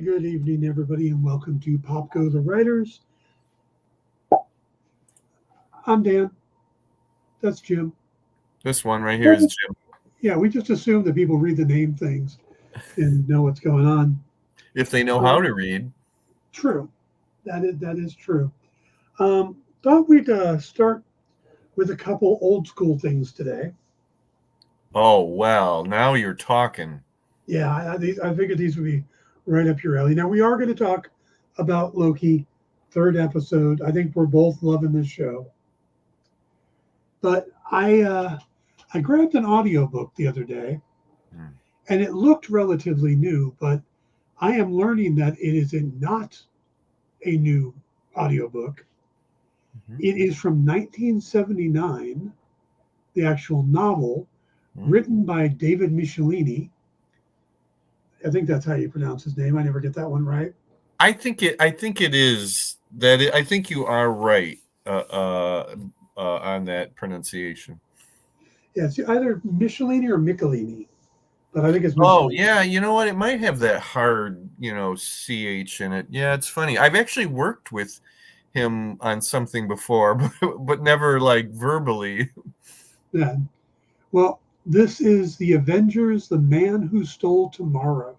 Good evening, everybody, and welcome to Pop Go the Writers. I'm Dan. That's Jim. This one right here is Jim. Yeah, we just assume that people read the name things and know what's going on. If they know how to read. True. That is true. Thought we'd start with a couple old school things today. Oh, well, now you're talking. Yeah, I figured these would be right up your alley. Now, we are going to talk about Loki, third episode. I think we're both loving this show. But I grabbed an audiobook the other day, and it looked relatively new, but I am learning that it is not a new audiobook. It is from 1979, the actual novel, written by David Michelini. I think that's how you pronounce his name. I never get that one right. I think it is that. I think you are right on that pronunciation. Yeah, it's either Michelini or Michelini, but I think it's Michelini. Oh, yeah, you know what? It might have that hard, CH in it. Yeah, it's funny. I've actually worked with him on something before, but never like verbally. Yeah. Well, this is The Avengers, The Man Who Stole Tomorrow.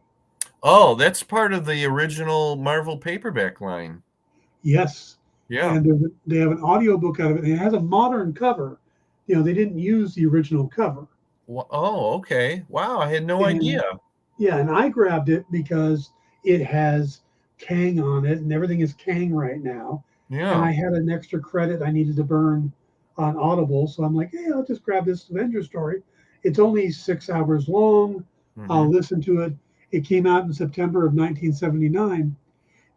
Oh, that's part of the original Marvel paperback line. Yes. Yeah. And they have an audiobook out of it, and it has a modern cover. They didn't use the original cover. Oh, okay. Wow, I had no idea. Yeah, and I grabbed it because it has Kang on it, and everything is Kang right now. Yeah. And I had an extra credit I needed to burn on Audible, so I'm like, hey, I'll just grab this Avenger story. It's only 6 hours long. I'll listen to it. It came out in September of 1979.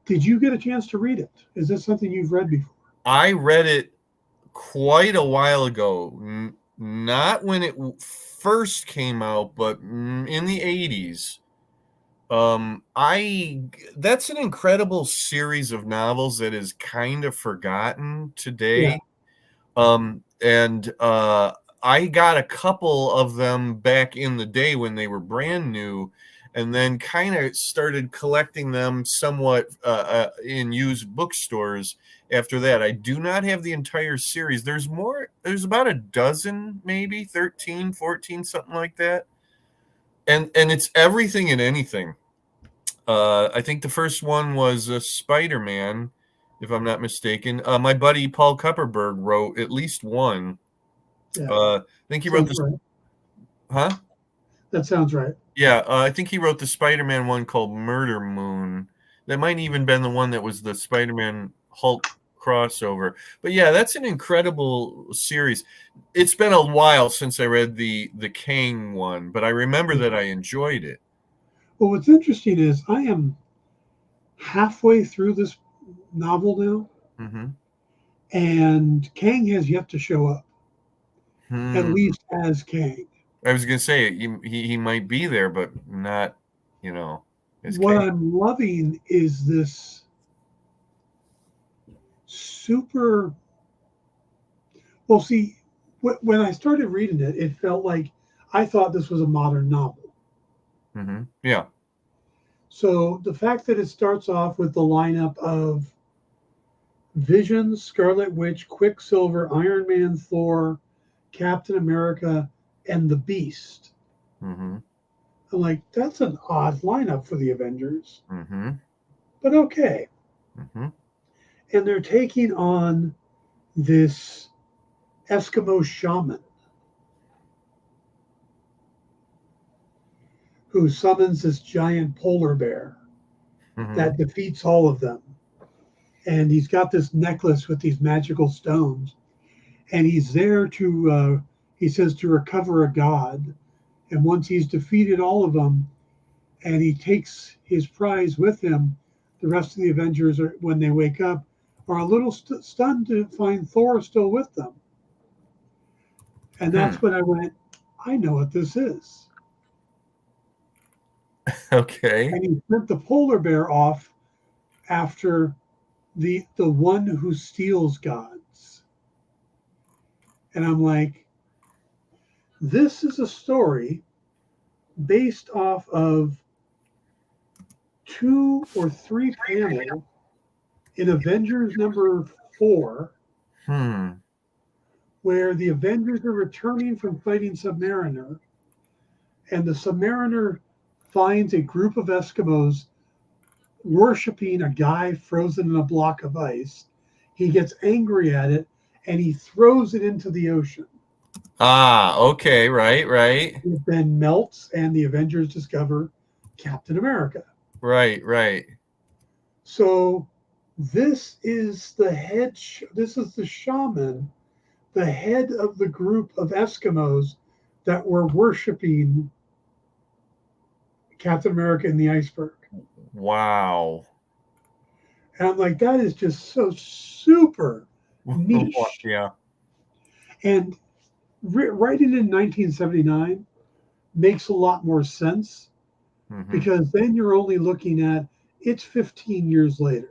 Did you get a chance to read it? Is this something you've read before? I read it quite a while ago. Not when it first came out, but in the 80s. That's an incredible series of novels that is kind of forgotten today. Yeah. I got a couple of them back in the day when they were brand new, and then kind of started collecting them somewhat in used bookstores after that. I do not have the entire series. There's about a dozen, maybe 13, 14, something like that. And it's everything and anything. I think the first one was Spider-Man, if I'm not mistaken. My buddy Paul Kupperberg wrote at least one. Yeah. I think he wrote this. Right. Huh? That sounds right. Yeah, I think he wrote the Spider-Man one called Murder Moon. That might even been the one that was the Spider-Man Hulk crossover. But yeah, that's an incredible series. It's been a while since I read the Kang one, but I remember that I enjoyed it. Well, what's interesting is I am halfway through this novel now, and Kang has yet to show up, at least as Kang. I was going to say he might be there, but not, as what Kang. I'm loving is this super. Well, see, when I started reading it, it felt like I thought this was a modern novel. Yeah. So the fact that it starts off with the lineup of Vision, Scarlet Witch, Quicksilver, Iron Man, Thor, Captain America, and the Beast. I'm like, that's an odd lineup for the Avengers. But okay. And they're taking on this Eskimo shaman who summons this giant polar bear that defeats all of them. And he's got this necklace with these magical stones. And he's there to, he says, to recover a god. And once he's defeated all of them and he takes his prize with him, the rest of the Avengers, when they wake up, are a little stunned to find Thor still with them. And that's when I went, I know what this is. Okay. And he sent the polar bear off after the one who steals gods. And I'm like, this is a story based off of 2 or 3 panels in Avengers number 4, Hmm. where the Avengers are returning from fighting Submariner, and the Submariner finds a group of Eskimos worshiping a guy frozen in a block of ice. He gets angry at it and he throws it into the ocean. Ah, okay, right, right, It then melts, and the Avengers discover Captain America. right. So this is the head. This is the shaman, the head of the group of Eskimos that were worshiping Captain America in the iceberg. Wow. And I'm like, that is just so super niche. Yeah. And writing in 1979 makes a lot more sense, Hmm. because then you're only looking at it's 15 years later.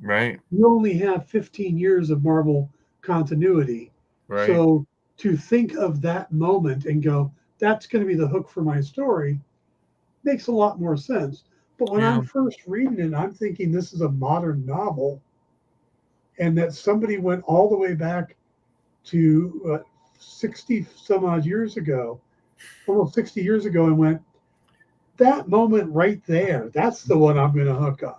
Right, You only have 15 years of Marvel continuity. right. So to think of that moment and go, that's going to be the hook for my story, makes a lot more sense. But when Yeah. I'm first reading it, I'm thinking this is a modern novel, and that somebody went all the way back to 60 some odd years ago, almost 60 years ago, and went, that moment right there, that's the one I'm going to hook on.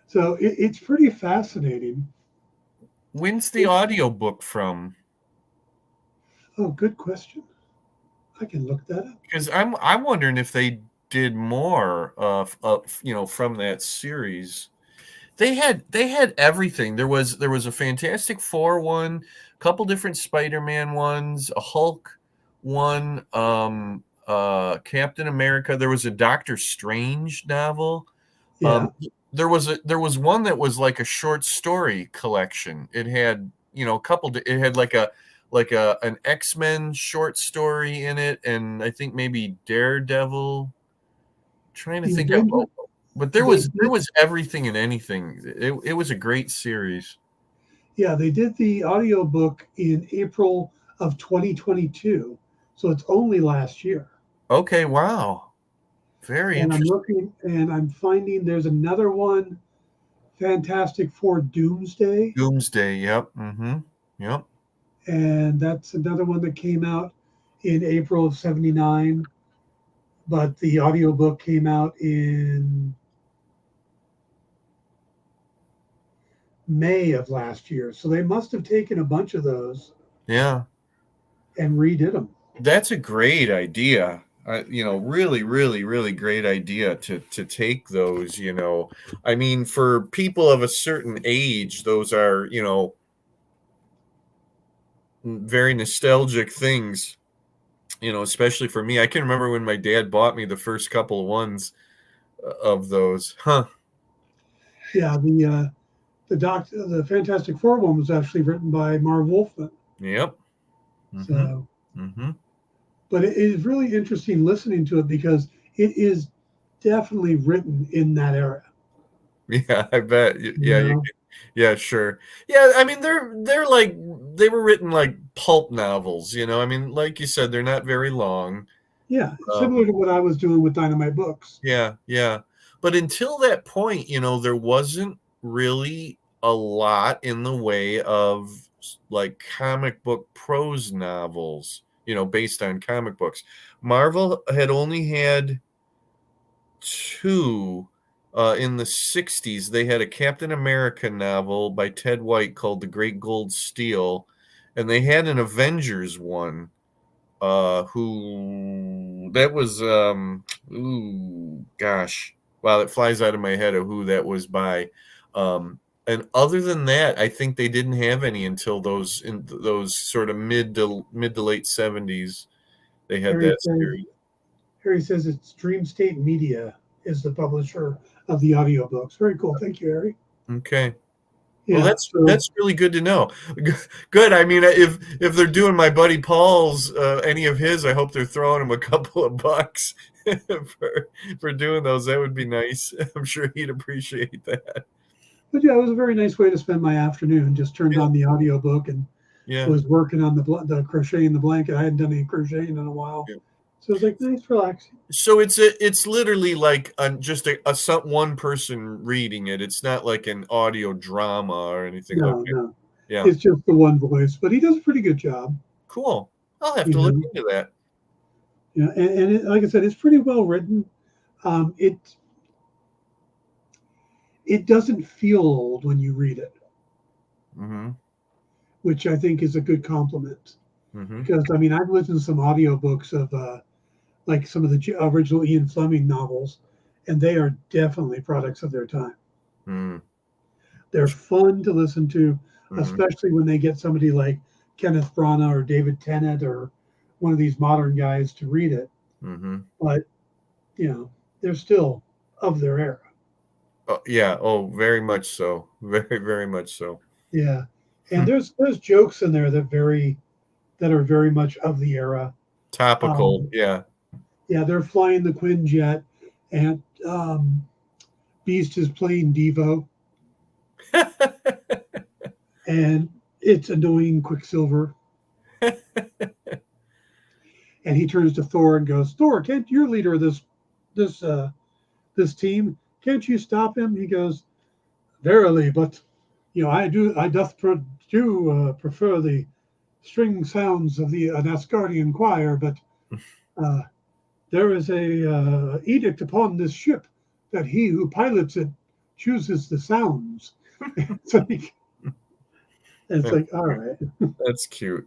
So it's pretty fascinating. When's the audiobook from? Oh, good question. I can look that up. Because I'm wondering if they did more of from that series. They had everything. There was a Fantastic Four one, a couple different Spider-Man ones, a Hulk one, Captain America. There was a Doctor Strange novel. Yeah. There was one that was like a short story collection. It had a couple. It had like an X-Men short story in it, and I think maybe Daredevil. Trying to The think of, Avengers, but there they was did, everything and anything. It was a great series. yeah, they did the audiobook in April of 2022. So it's only last year. Okay, wow, very And I'm interesting. looking and I'm finding there's another one, Fantastic Four Doomsday. Doomsday. Yep. Yep. And that's another one that came out in April of 79. But the audiobook came out in May of last year. So they must have taken a bunch of those Yeah. and redid them. That's a great idea. Really, really, really great idea to take those. I mean, for people of a certain age, those are very nostalgic things. Especially for me. I can remember when my dad bought me the first couple of ones of those. Huh. Yeah, the Fantastic Four one was actually written by Marv Wolfman. Yep. Mm-hmm. So, Mm-hmm. but it is really interesting listening to it because it is definitely written in that era. Yeah, I bet. You Yeah, know, yeah, sure. Yeah, I mean they're like they were written like pulp novels. I mean, like you said, they're not very long. yeah, Um, similar to what I was doing with Dynamite Books. yeah, yeah. But until that point, there wasn't really a lot in the way of like comic book prose novels, based on comic books. Marvel had only had two in the 60s. They had a Captain America novel by Ted White called The Great Gold Steel, and they had an Avengers one who that was ooh gosh, wow, it flies out of my head of who that was by. And other than that, I think they didn't have any until those sort of mid to late 70s. They had Harry that says, series. Harry says it's Dream State Media is the publisher of the audiobooks. Very cool. Thank you, Harry. Okay. Well, Yeah. that's So that's really good to know. Good. I mean, if they're doing my buddy Paul's any of his, I hope they're throwing him a couple of bucks for doing those. That would be nice. I'm sure he'd appreciate that. but yeah, it was a very nice way to spend my afternoon. Just turned Yeah, on the audiobook and yeah, was working on the crocheting the blanket. I hadn't done any crocheting in a while. yeah. So it's like nice, relaxing. So it's literally like just one person reading it. It's not like an audio drama or anything like No, that. no, Yeah, it's just the one voice, but he does a pretty good job. cool. I'll have You to look know, into that. and like I said, it's pretty well written. It doesn't feel old when you read it, Mm-hmm. which I think is a good compliment. Mm-hmm. Because I mean, I've listened to some audiobooks of like some of the original Ian Fleming novels, and they are definitely products of their time. Mm-hmm. They're fun to listen to, Mm-hmm. especially when they get somebody like Kenneth Branagh or David Tennant or one of these modern guys to read it. Mm-hmm. But they're still of their era. Oh, yeah. Oh, very much so. Very, very much so. Yeah, and Hmm. there's jokes in there that are very much of the era. Topical. Um, Yeah. yeah, they're flying the Quinjet, and Beast is playing Devo, and it's annoying Quicksilver. And he turns to Thor and goes, "Thor, can't you're leader of this this team? Can't you stop him?" He goes, "Verily, but I do prefer the string sounds of the an Asgardian choir, but uh, there is a edict upon this ship that he who pilots it chooses the sounds." It's like it's That's like all cute. right, That's cute.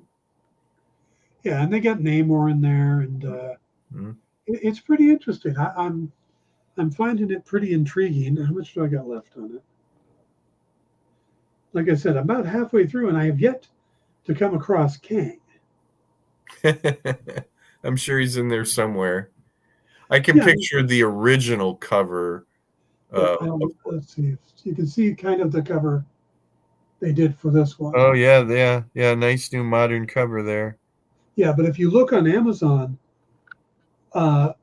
yeah, and they got Namor in there, and Mm-hmm. it's pretty interesting. I'm finding it pretty intriguing. How much do I got left on it? Like I said, I'm about halfway through, and I have yet to come across Kang. I'm sure he's in there somewhere. I can Yeah, picture the original cover. yeah. Let's see. You can see kind of the cover they did for this one. Oh yeah, yeah, yeah. Nice new modern cover there. Yeah, but if you look on Amazon,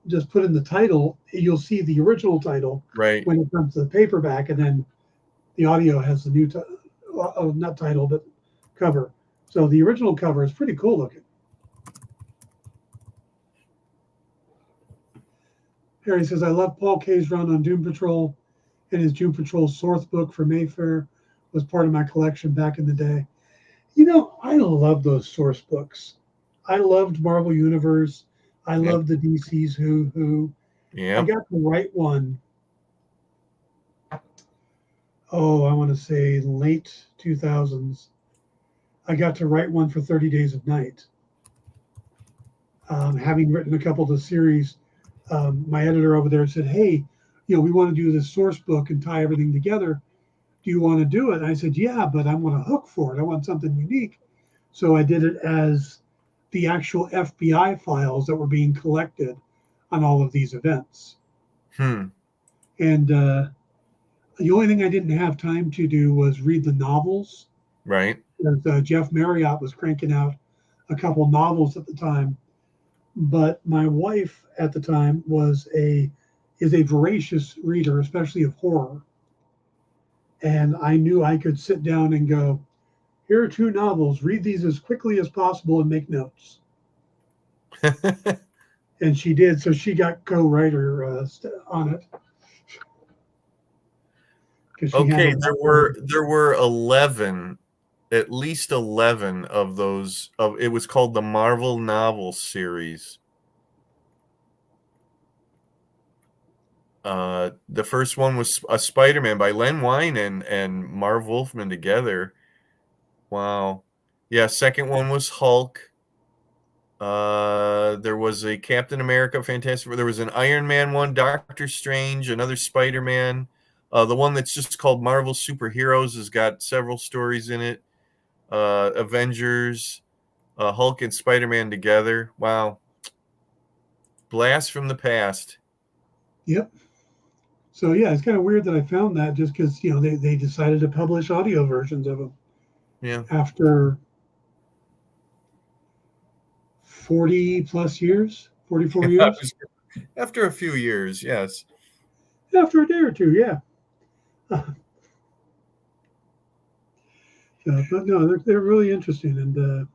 just put in the title, you'll see the original title Right. when it comes to the paperback, and then the audio has the new, not title, but cover. So the original cover is pretty cool looking. Harry says, I love Paul Kay's run on Doom Patrol, and his Doom Patrol source book for Mayfair was part of my collection back in the day. I love those source books. I loved Marvel Universe. I Yep. loved the DC's Who. I Yep. got to write one. Oh, I want to say late 2000s. I got to write one for 30 Days of Night. Having written a couple of the series, my editor over there said, "Hey, we want to do this source book and tie everything together. Do you want to do it?" And I said, "Yeah, but I want a hook for it. I want something unique." So I did it as the actual FBI files that were being collected on all of these events. Hmm. And the only thing I didn't have time to do was read the novels. Right. Because, Jeff Marriott was cranking out a couple novels at the time. But my wife at the time is a voracious reader, especially of horror. And I knew I could sit down and go, here are two novels, read these as quickly as possible and make notes. And she did, so she got co-writer on it because she Okay, handled there that part. were 11, at least 11 of those. It was called the Marvel Novel Series. The first one was a Spider-Man by Len Wein and Marv Wolfman together. Wow. Yeah, second one was Hulk. There was a Captain America Fantastic. There was an Iron Man one, Doctor Strange, another Spider-Man. The one that's just called Marvel Superheroes has got several stories in it. Avengers, Hulk and Spider-Man together. Wow. Blast from the past. Yep. So yeah, it's kind of weird that I found that just because they decided to publish audio versions of them Yeah. after 40 plus years, 44 years, After a few years, yes. after a day or two, yeah. But no, they're really interesting, and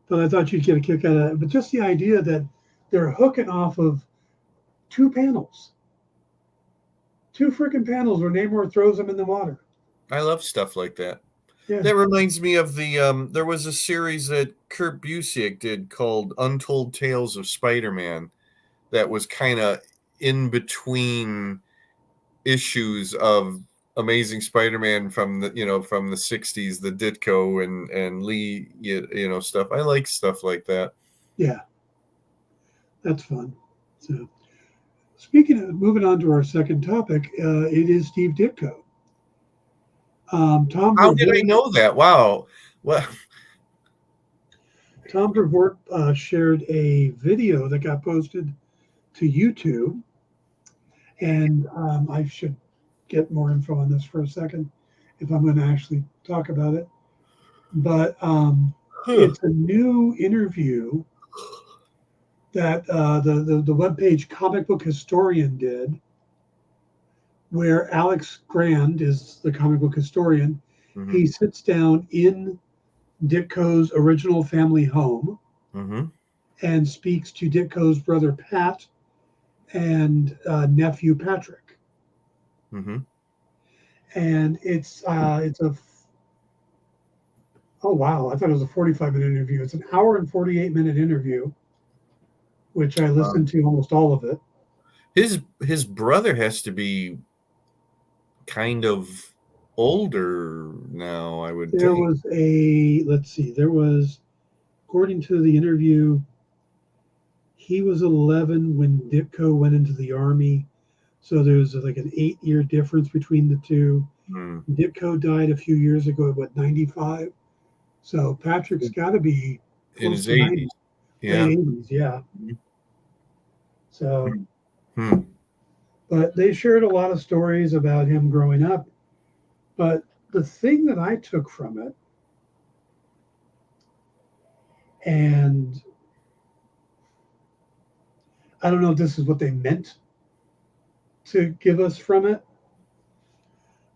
but I thought you'd get a kick out of it. But just the idea that they're hooking off of two panels, two freaking panels where Namor throws them in the water. I love stuff like that. Yeah. That reminds me of the there was a series that Kurt Busiek did called Untold Tales of Spider-Man that was kind of in between issues of Amazing Spider-Man from the from the 60s, the Ditko and Lee stuff. I like stuff like that. Yeah. That's fun. So speaking of moving on to our second topic, it is Steve Ditko. Tom How did I know that? Wow. Well, Tom Brevoort shared a video that got posted to YouTube, and I should get more info on this for a second if I'm going to actually talk about it. But it's a new interview that the webpage Comic Book Historian did, where Alex Grand is the comic book historian. mm-hmm. He sits down in Ditko's original family home Mm-hmm. and speaks to Ditko's brother Pat and nephew Patrick. Mm-hmm. And it's a oh wow, I thought it was a 45-minute interview. It's an hour and 48-minute interview, which I listened to almost all of it. His brother has to be kind of older now, I would There think. was let's see, there was, according to the interview, he was 11 when Ditko went into the army. So there's like an 8-year difference between the two. Ditko died a few years ago at what, 95? So Patrick's got to be in close his to 80s. 90. Yeah. Late 80s, yeah. So, Hmm. but they shared a lot of stories about him growing up. But the thing that I took from it, and I don't know if this is what they meant to give us from it,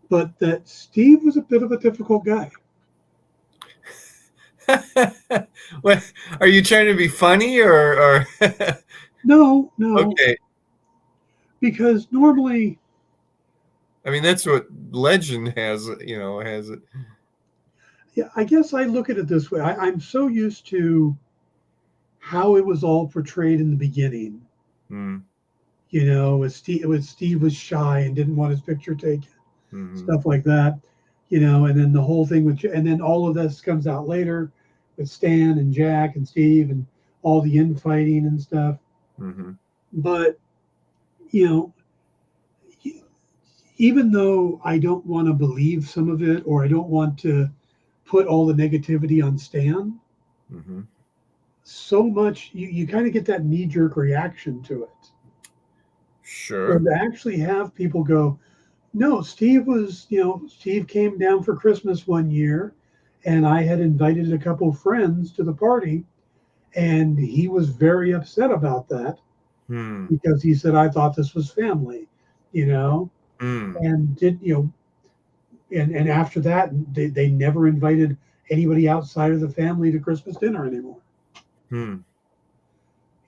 but that Steve was a bit of a difficult guy. What, are you trying to be funny or No. Okay. Because normally, I mean, that's what legend has it. yeah, I guess I look at it this way. I'm so used to how it was all portrayed in the beginning. Steve was shy and didn't want his picture taken, stuff like that. And then the whole thing and then all of this comes out later with Stan and Jack and Steve and all the infighting and stuff. But even though I don't want to believe some of it, or I don't want to put all the negativity on Stan, so much you kind of get that knee-jerk reaction to it. Sure. And to actually have people go, no, Steve came down for Christmas one year, and I had invited a couple of friends to the party, and he was very upset about that because he said, I thought this was family, and and after that, they never invited anybody outside of the family to Christmas dinner anymore,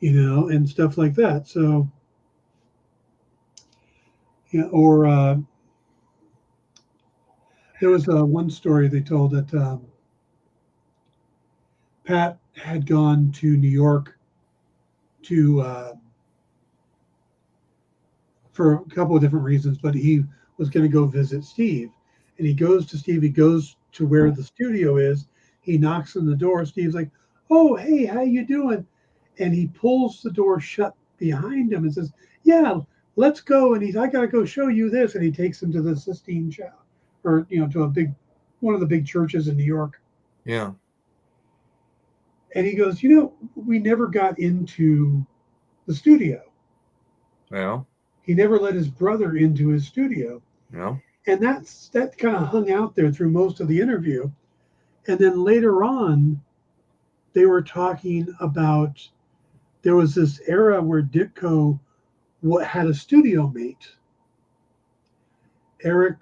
and stuff like that. So, or there was one story they told that Pat had gone to New York to for a couple of different reasons, but he was going to go visit Steve, and he goes to Steve. He goes to where the studio is. He knocks on the door. Steve's like, "Oh, hey, how you doing?" And he pulls the door shut behind him and says, "Yeah, let's go." And I got to go show you this. And he takes him to the Sistine Chapel, or to one of the big churches in New York. Yeah. And he goes, we never got into the studio. Well. He never let his brother into his studio. Yeah. And that kind of hung out there through most of the interview. And then later on, they were talking about there was this era where Ditko had a studio mate, Eric.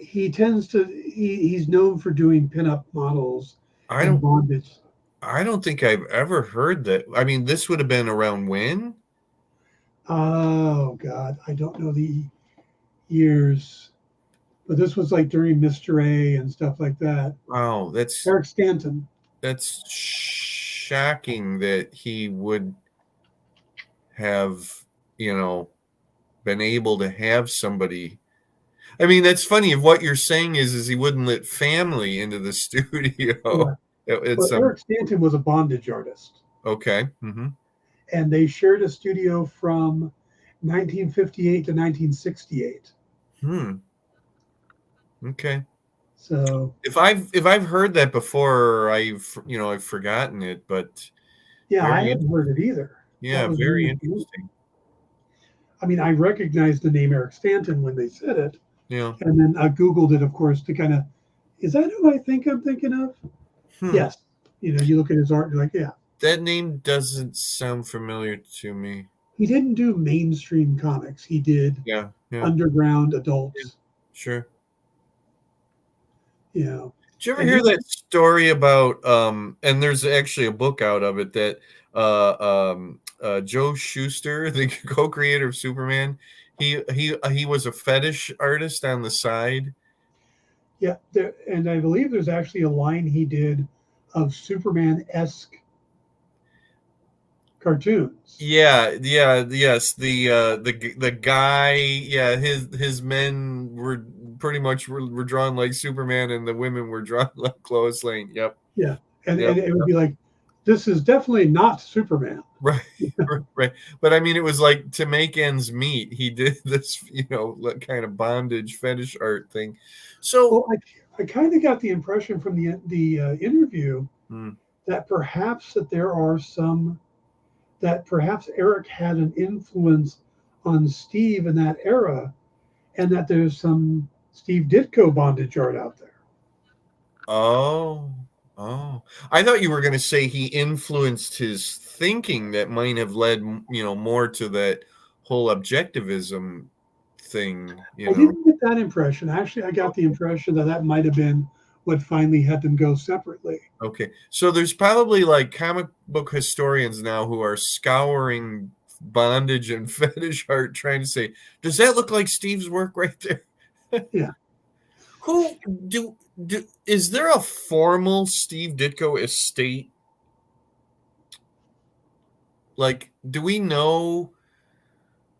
he tends to he's known for doing pinup models I and don't bondage. I don't think I've ever heard that. I mean, this would have been around when? Oh God, I don't know the years, but this was like during Mr. A and stuff like that. Wow, Eric Stanton. that's shocking that he would have, you know, been able to have somebody. I mean, that's funny. If what you're saying is he wouldn't let family into the studio. Yeah. It's Well, Eric Stanton was a bondage artist, okay. Mm-hmm. and they shared a studio from 1958 to 1968. Hmm. Okay. So If I've heard that before, I've forgotten it, but yeah, I very hadn't heard it either. That yeah, was very news to me. interesting. I mean, I recognized the name Eric Stanton when they said it, Yeah. and then I Googled it, of course, to kind of, is that who I think I'm thinking of? Hmm. Yes. You look at his art, you're like, yeah. That name doesn't sound familiar to me. He didn't do mainstream comics. He did Yeah. Yeah. underground Yeah. adults, Sure. you know. Did you ever And hear he that story about and there's actually a book out of it that Joe Shuster, the co-creator of Superman, he was a fetish artist on the side. yeah, and I believe there's actually a line he did of Superman-esque cartoons. Yeah, yeah, yes. The guy, yeah, his men were pretty much were drawn like Superman, and the women were drawn like Lois Lane. Yep, Yeah. And, yep. and it would be like, this is definitely not Superman. Right, right. But I mean, it was like to make ends meet. He did this, like kind of bondage fetish art thing. So, Well, I kind of got the impression from the interview hmm, that perhaps Eric had an influence on Steve in that era, and that there's some Steve Ditko bondage art out there. oh, oh, I thought you were going to say he influenced his thinking that might have led, more to that whole objectivism thing. I didn't get that impression. Actually, I got the impression that that might have been what finally had them go separately. Okay, so there's probably like comic book historians now who are scouring bondage and fetish art, trying to say, does that look like Steve's work right there? Yeah. Who do is there a formal Steve Ditko estate? Like, do we know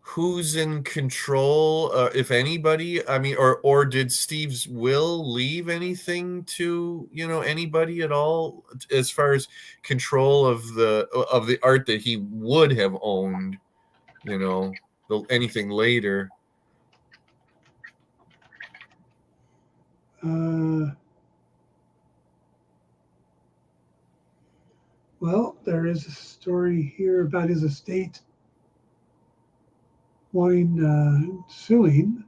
who's in control, if anybody? I mean, or did Steve's will leave anything to anybody at all as far as control of the art that he would have owned? Anything later. Uh, well, there is a story here about his estate suing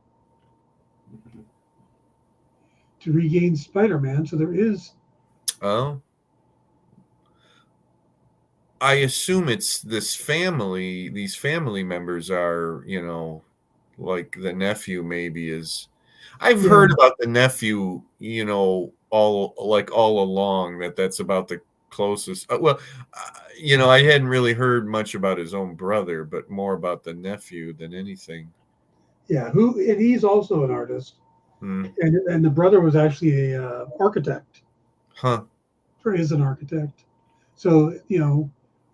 to regain Spider-Man. So there is. Oh, I assume it's this family. These family members are, like the nephew maybe is. I've Yeah, heard about the nephew, all along that's about the closest. Well, I hadn't really heard much about his own brother, but more about the nephew than anything. yeah. And he's also an artist, Hmm. and the brother was actually a architect, Huh. or is an architect. So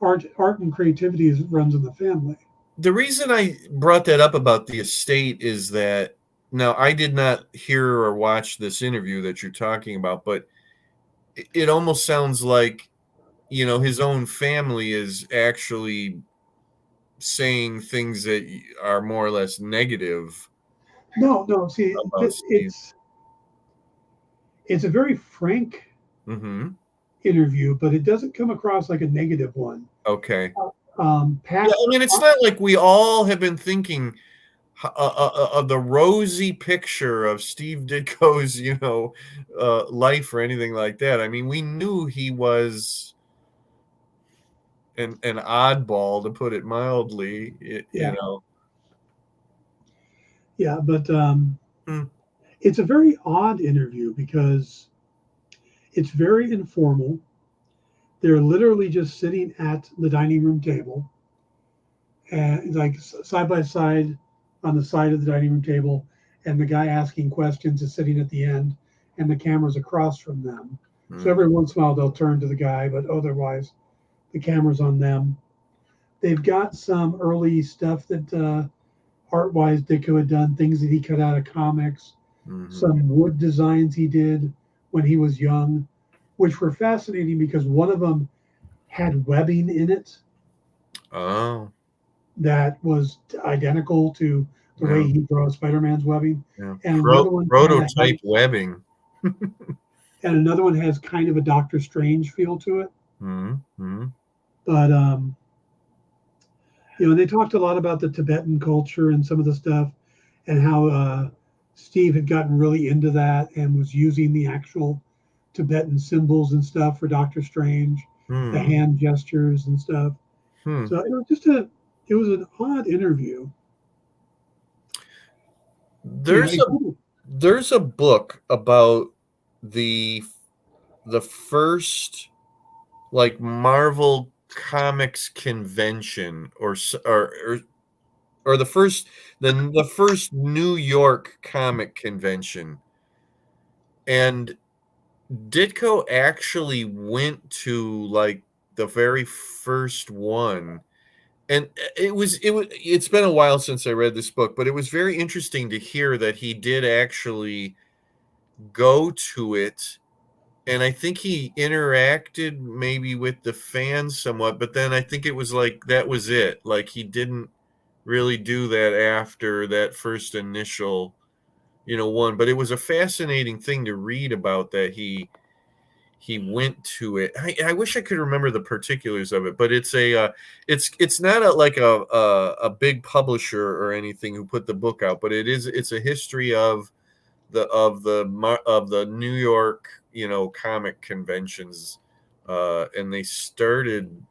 art and creativity runs in the family. The reason I brought that up about the estate is that now I did not hear or watch this interview that you're talking about, but it almost sounds like his own family is actually saying things that are more or less negative No, no. See, about Steve. it's a very frank Mm-hmm. interview, but it doesn't come across like a negative one. Okay. Yeah, Pat, I mean, it's not like we all have been thinking of the rosy picture of Steve Ditko's, life or anything like that. I mean, we knew he was an oddball, to put it mildly. yeah, but Hmm. It's a very odd interview because it's very informal. They're literally just sitting at the dining room table, and like side by side on the side of the dining room table, and the guy asking questions is sitting at the end, and the camera's across from them. So Mm. every once in a while they'll turn to the guy, but otherwise the camera's on them. They've got some early stuff that art wise Ditko had done, things that he cut out of comics, Hmm. some wood designs he did when he was young, which were fascinating because one of them had webbing in it Oh, that was identical to the way yeah, he draws Spider-Man's webbing, yeah. and another one kind of Prototype has, webbing. and another one has kind of a Doctor Strange feel to it. Mm-hmm. But they talked a lot about the Tibetan culture and some of the stuff, and how Steve had gotten really into that and was using the actual Tibetan symbols and stuff for Doctor Strange, the Hmm. hand gestures and stuff. Hmm. So it was an odd interview. There's He a there's a book about the the first like Marvel Comics convention or the first New York comic convention. And Ditko actually went to like the very first one. And it's been a while since I read this book, but it was very interesting to hear that he did actually go to it. And I think he interacted maybe with the fans somewhat, but then I think it was like that was it. Like he didn't really do that after that first initial, one. But it was a fascinating thing to read about that he went to it. I wish I could remember the particulars of it, but it's not like a big publisher or anything who put the book out, but it's a history of the New York, comic conventions, and they started,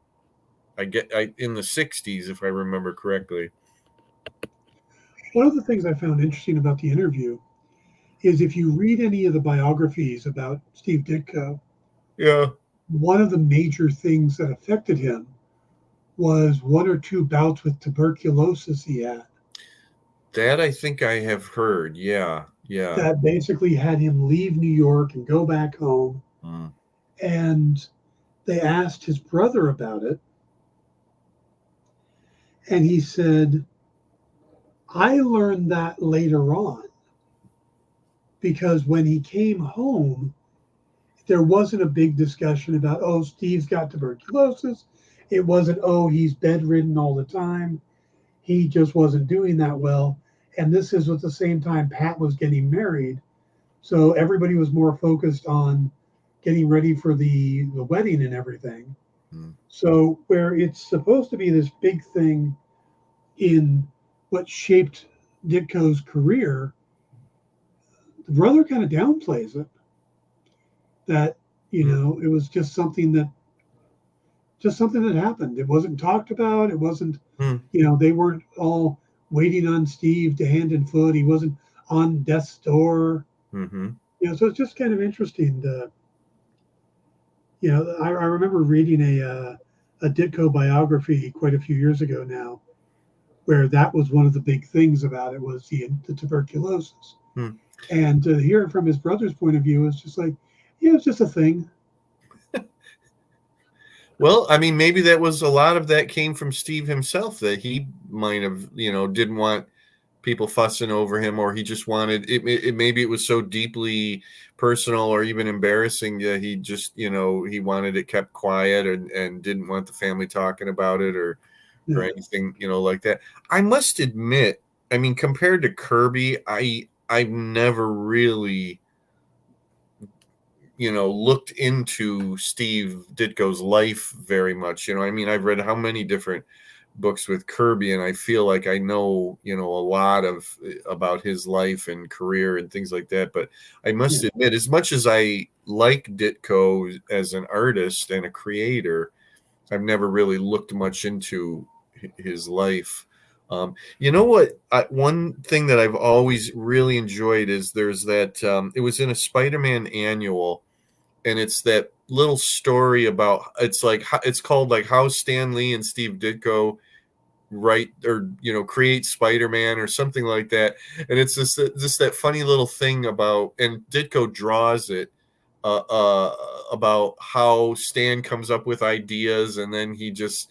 in the '60s, if I remember correctly. One of the things I found interesting about the interview is if you read any of the biographies about Steve Ditko, Yeah, one of the major things that affected him was one or two bouts with tuberculosis he had that I think I have heard. Yeah, yeah. that basically had him leave New York and go back home. Mm. And they asked his brother about it. And he said, I learned that later on because when he came home, there wasn't a big discussion about, oh, Steve's got tuberculosis. It wasn't, oh, he's bedridden all the time. He just wasn't doing that well. And this is at the same time Pat was getting married. So everybody was more focused on getting ready for the wedding and everything. Mm. So where it's supposed to be this big thing in what shaped Ditko's career, the brother kind of downplays it. That Mm. it was just something that happened. It wasn't talked about. It wasn't, Mm. they weren't all waiting on Steve to hand and foot. He wasn't on death's door. Mm-hmm. So it's just kind of interesting to, I remember reading a Ditko biography quite a few years ago now, where that was one of the big things about it was the tuberculosis. Mm. And to hear it from his brother's point of view is just like, yeah, it's just a thing. Well, I mean, maybe that was a lot of that came from Steve himself, that he might have, didn't want people fussing over him, or he just wanted it. Maybe it was so deeply personal or even embarrassing that he just, he wanted it kept quiet and didn't want the family talking about it or Yeah. anything, like that. I must admit, I mean, compared to Kirby, I've never really, looked into Steve Ditko's life very much. I mean, I've read how many different books with Kirby, and I feel like I know, a lot of about his life and career and things like that. But I must Yeah. admit, as much as I like Ditko as an artist and a creator, I've never really looked much into his life. You know what? One thing that I've always really enjoyed is there's that it was in a Spider-Man annual, and it's that little story about it's called like how Stan Lee and Steve Ditko write or create Spider-Man or something like that, and it's just that funny little thing about, and Ditko draws it about how Stan comes up with ideas and then he just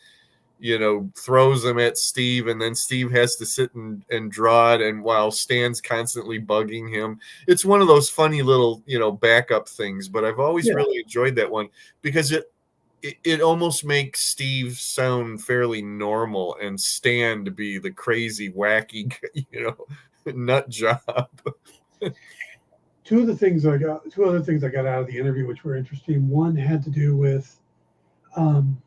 throws them at Steve, and then Steve has to sit and draw it, and while Stan's constantly bugging him. It's one of those funny little backup things, but I've always Yeah. really enjoyed that one because it almost makes Steve sound fairly normal and Stan to be the crazy wacky nut job. Two other things I got out of the interview, which were interesting. One had to do with um,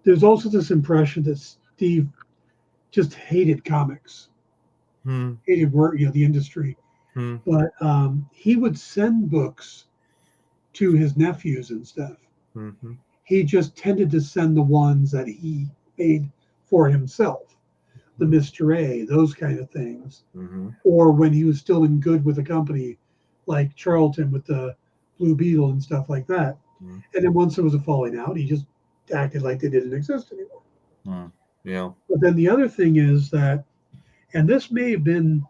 there's also this impression that Steve just hated comics, Hmm. hated work, the industry. Hmm. But he would send books to his nephews and stuff. Hmm. He just tended to send the ones that he made for himself, the Mr. A, those kind of things. Hmm. Or when he was still in good with a company like Charlton with the Blue Beetle and stuff like that. Hmm. And then once there was a falling out, he just acted like they didn't exist anymore. Hmm. Yeah. But then the other thing is that, and this may have been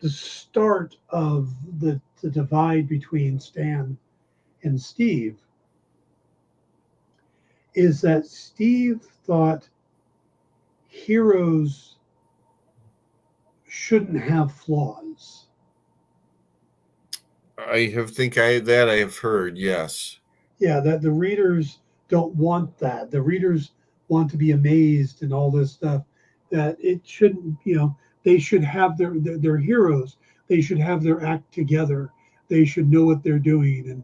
the start of the divide between Stan and Steve, is that Steve thought heroes shouldn't have flaws. I have heard, yes. Yeah, that the readers don't want that. The readers want to be amazed and all this stuff. That it shouldn't, they should have their heroes. They should have their act together. They should know what they're doing.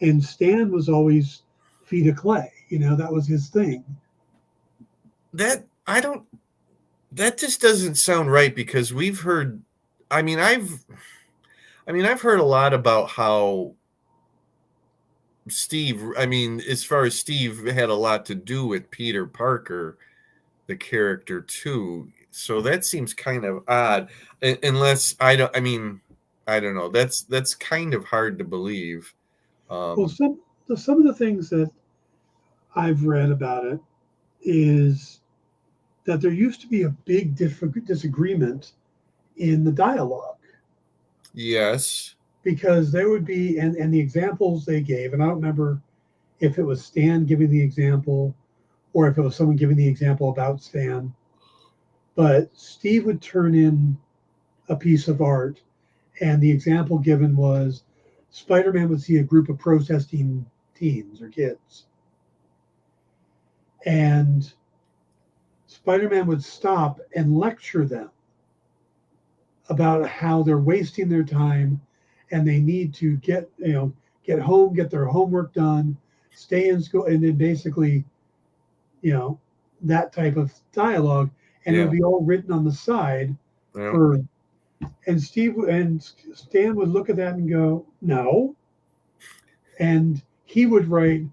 And Stan was always feet of clay. That was his thing. That just doesn't sound right because we've heard. I mean, I've heard a lot about how Steve. I mean, as far as Steve had a lot to do with Peter Parker, the character too. So that seems kind of odd, unless I don't. I mean, I don't know. That's kind of hard to believe. Well, Um, some of the things that I've read about it is that there used to be a big disagreement in the dialogue yes. because there would be and the examples they gave, and I don't remember if it was Stan giving the example or if it was someone giving the example about Stan, but Steve would turn in a piece of art, and the example given was Spider-Man would see a group of protesting teens or kids, and Spider-Man would stop and lecture them about how they're wasting their time and they need to get home, get their homework done, stay in school, and then basically, you know, that type of dialogue, and it Yeah. would be all written on the side Yeah. for. And Steve and Stan would look at that and go, "No," and he would write,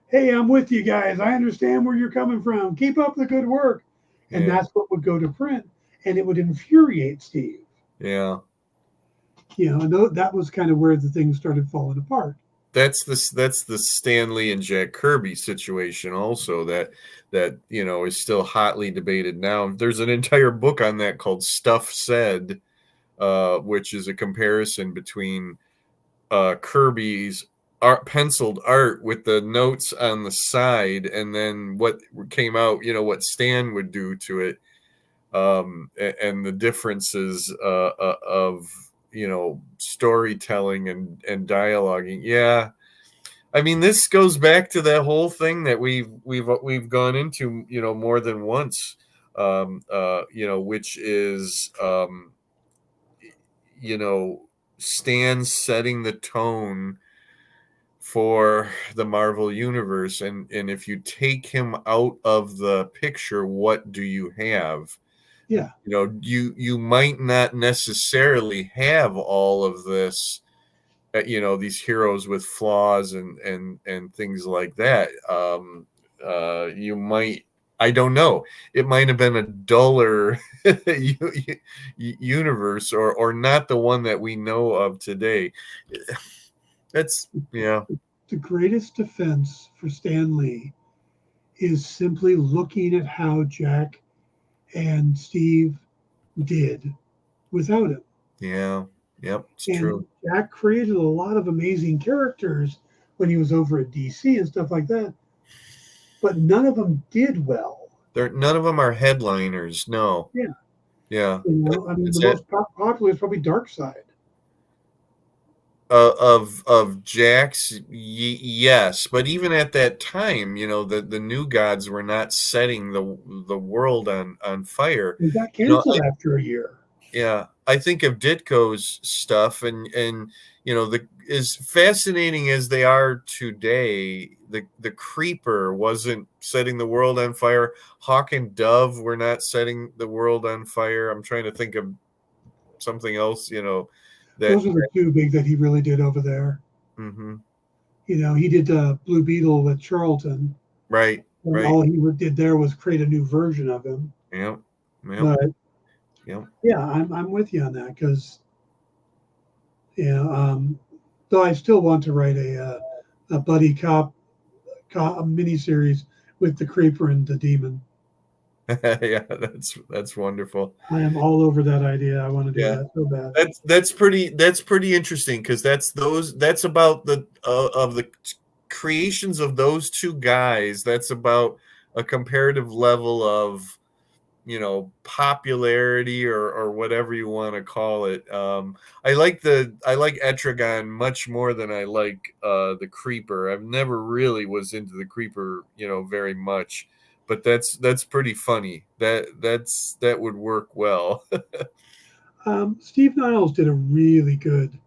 "Hey, I'm with you guys. I understand where you're coming from. Keep up the good work," and Yeah. that's what would go to print, and it would infuriate Steve. Yeah. And that was kind of where the thing started falling apart. That's the Stan Lee and Jack Kirby situation also that is still hotly debated now. There's an entire book on that called Stuff Said, which is a comparison between Kirby's penciled art with the notes on the side, and then what came out, what Stan would do to it, and the differences of storytelling and dialoguing. Yeah, I mean, this goes back to that whole thing that we've gone into, more than once, which is, you know, Stan setting the tone for the Marvel universe, and if you take him out of the picture, what do you have? Yeah. You might not necessarily have all of this, these heroes with flaws and things like that. You might, I don't know. It might have been a duller universe, or not the one that we know of today. That's yeah. The greatest defense for Stan Lee is simply looking at how Jack and Steve did without him. Yeah. Yep, it's And true. Jack created a lot of amazing characters when he was over at DC and stuff like that, but none of them did well. None of them are headliners. No. Yeah, Yeah. I mean, the It's it. most popular is probably Darkseid. Of Jack's, yes, but even at that time, the new gods were not setting the world on fire. He got You know, canceled after a year. Yeah, I think of Ditko's stuff, and the as fascinating as they are today, the Creeper wasn't setting the world on fire. Hawk and Dove were not setting the world on fire. I'm trying to think of something else, that. Those are the two big that he really did over there. Hmm. He did Blue Beetle with Charlton, Right, and right. all he did there was create a new version of him. Yep, yep, But yep. yeah, I'm with you on that because though I still want to write a buddy cop miniseries with the Creeper and the Demon. Yeah, that's wonderful. I am all over that idea. I want to do Yeah. that so bad. That's pretty interesting, because that's about the of the creations of those two guys. That's about a comparative level of popularity, or whatever you want to call it. I like Etrigan much more than I like the Creeper. I've never really was into the Creeper very much, but that's pretty funny. That would work well. Steve Niles did a really good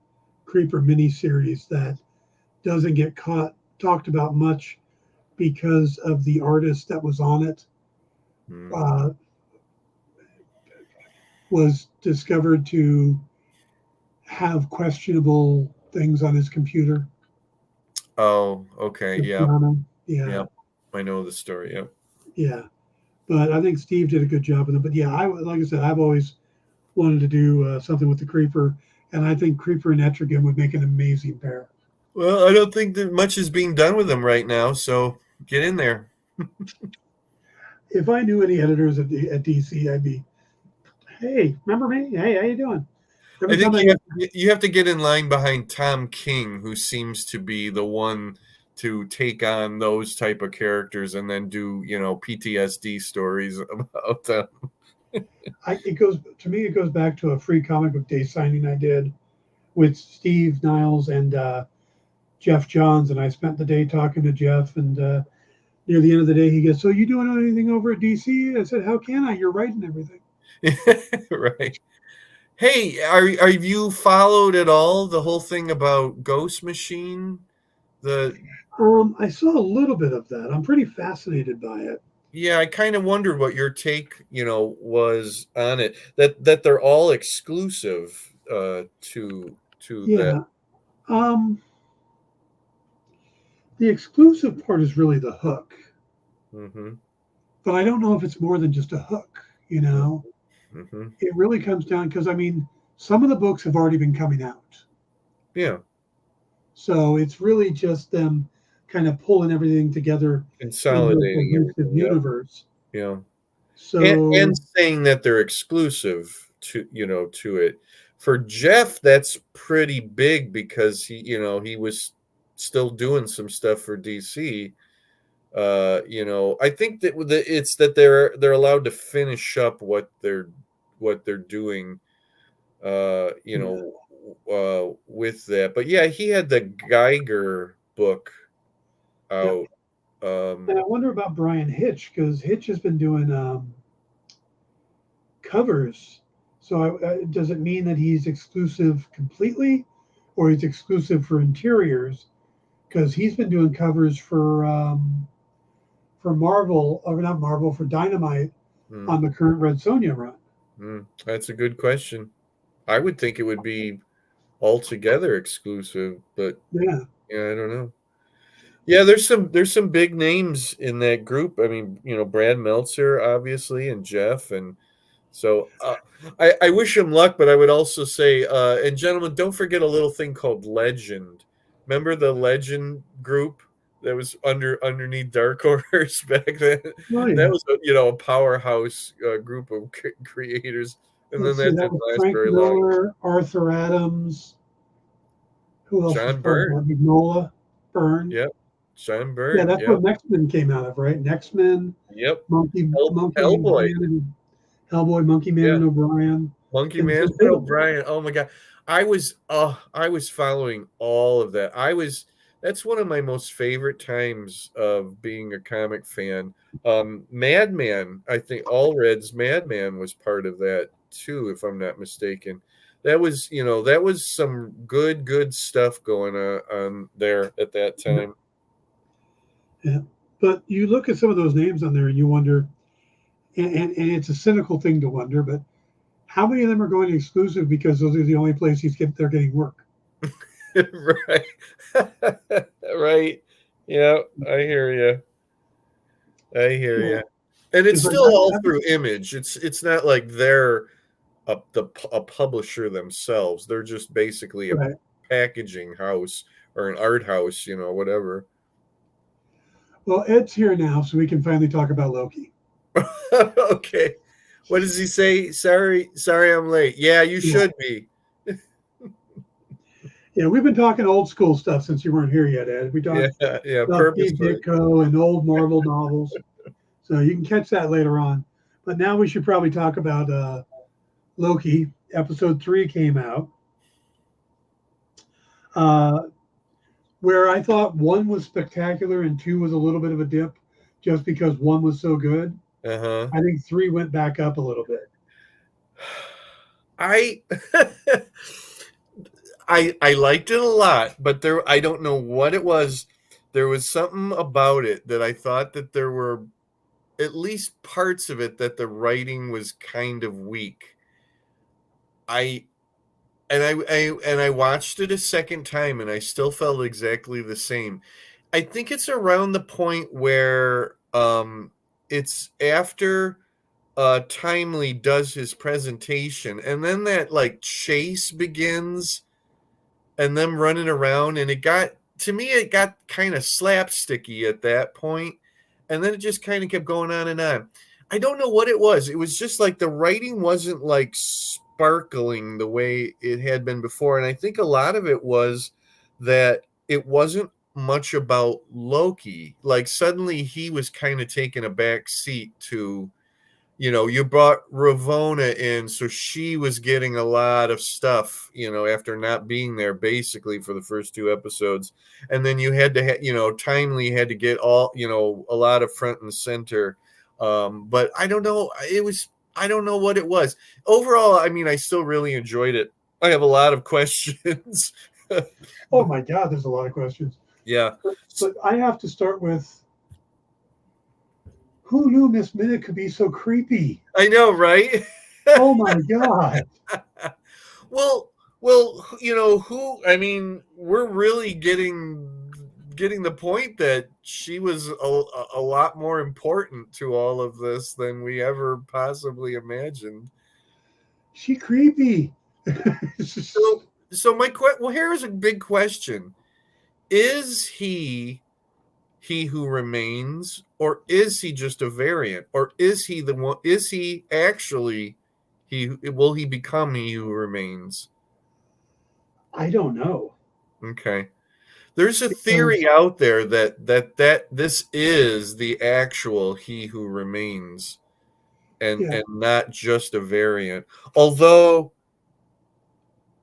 Creeper miniseries that doesn't get talked about much because of the artist that was on it. Hmm. Uh, was discovered to have questionable things on his computer. Oh, okay. The Yeah. piano. Yeah. Yeah, I know the story. Yeah. yeah. But I think Steve did a good job with it. But yeah, like I said, I've always wanted to do something with the Creeper, and I think Creeper and Etrigan would make an amazing pair. Well, I don't think that much is being done with them right now, so get in there. If I knew any editors at DC, I'd be, hey, remember me? Hey, how you doing? I Every think time I you have to get in line behind Tom King, who seems to be the one to take on those type of characters and then do PTSD stories about them. it goes to me, it goes back to a free comic book day signing I did with Steve Niles and Jeff Johns, and I spent the day talking to Jeff. And near the end of the day, he goes, "So you doing anything over at DC?" I said, "How can I? You're writing everything." Right. Hey, are you followed at all the whole thing about Ghost Machine? The I saw a little bit of that. I'm pretty fascinated by it. Yeah, I kind of wondered what your take, was on it. That they're all exclusive to that. Yeah. Um, the exclusive part is really the hook, Hmm. but I don't know if it's more than just a hook. Hmm. It really comes down because I mean, some of the books have already been coming out, Yeah, so it's really just them kind of pulling everything together into a consolidating cohesive everything. Yeah, universe. yeah, and So saying that they're exclusive to it. For Jeff, that's pretty big, because he was still doing some stuff for DC. I think that it's that they're allowed to finish up what they're doing, yeah. with that. But yeah, he had the Geiger book Yep. out. And I wonder about Brian Hitch because Hitch has been doing covers. So does it mean that he's exclusive completely, or he's exclusive for interiors? Because he's been doing covers for Marvel, or not Marvel, for Dynamite mm, on the current Red Sonja run. that's a good question. I would think it would be altogether exclusive, but Yeah. yeah, I don't know. Yeah, there's some big names in that group. I mean, Brad Meltzer, obviously, and Jeff, and so I wish him luck. But I would also say, and gentlemen, don't forget a little thing called Legend. Remember the Legend group that was underneath Dark Horse back then? Oh That yeah. was a powerhouse group of creators, and then Let's see, that that didn't was last Frank very long. Miller, Arthur Adams. Who else was John part of Byrne, that? Magnola, Byrne. yep. John Yeah, Byrne, that's yep, what Next Men came out of, right? Next Men, yep. Monkey Hellboy, Man, and Hellboy, Monkey Man, yeah. and O'Brien, Monkey and Man just and did them. O'Brien. Oh my god. I was following all of that. That's one of my most favorite times of being a comic fan. Madman, I think Allred's Madman was part of that too, if I'm not mistaken. That was some good stuff going on there at that Yeah, time. yeah. But you look at some of those names on there, and you wonder, and it's a cynical thing to wonder, but how many of them are going exclusive because those are the only places they're getting work? Right. Right. Yeah, I hear you. I hear Yeah, you. And it's it's like still all through Image. It's not like they're a publisher themselves. They're just basically a right. packaging house or an art house, whatever. Well, Ed's here now, so we can finally talk about Loki. Okay. What does he say? Sorry, I'm late. Yeah, you Yeah, should be. yeah. We've been talking old school stuff since you weren't here yet, Ed. We Yeah, talked yeah, about Steve purposely. Ditko and old Marvel novels, so you can catch that later on. But now we should probably talk about Loki. Episode 3 came out, uh, where I thought 1 was spectacular and 2 was a little bit of a dip, just because 1 was so good. Uh-huh. I think 3 went back up a little bit. I I liked it a lot, but I don't know what it was. There was something about it that I thought that there were at least parts of it that the writing was kind of weak. I and I watched it a second time and I still felt exactly the same. I think it's around the point where it's after Timely does his presentation and then that like chase begins and them running around and it got kind of slapsticky at that point and then it just kind of kept going on and on. I don't know what it was. It was just like the writing wasn't like sparkling the way it had been before, and I think a lot of it was that it wasn't much about Loki. Like suddenly he was kind of taking a back seat to, you brought Ravona in, so she was getting a lot of stuff, after not being there basically for the first 2 episodes. And then you had to, Timely had to get all, a lot of front and center. But I don't know. I don't know what it was. Overall, I mean, I still really enjoyed it. I have a lot of questions. Oh my God, there's a lot of questions. Yeah. But I have to start with, who knew Miss Minute could be so creepy? I know, right? Oh my God. Well, who? I mean, we're really getting the point that she was a lot more important to all of this than we ever possibly imagined. She creepy. So well, here is a big question: Is he who remains, or is he just a variant, or is he the one? Is he actually he? Will he become he who remains? I don't know. Okay. There's a Because, theory out there that this is the actual he who remains yeah, and not just a variant. Although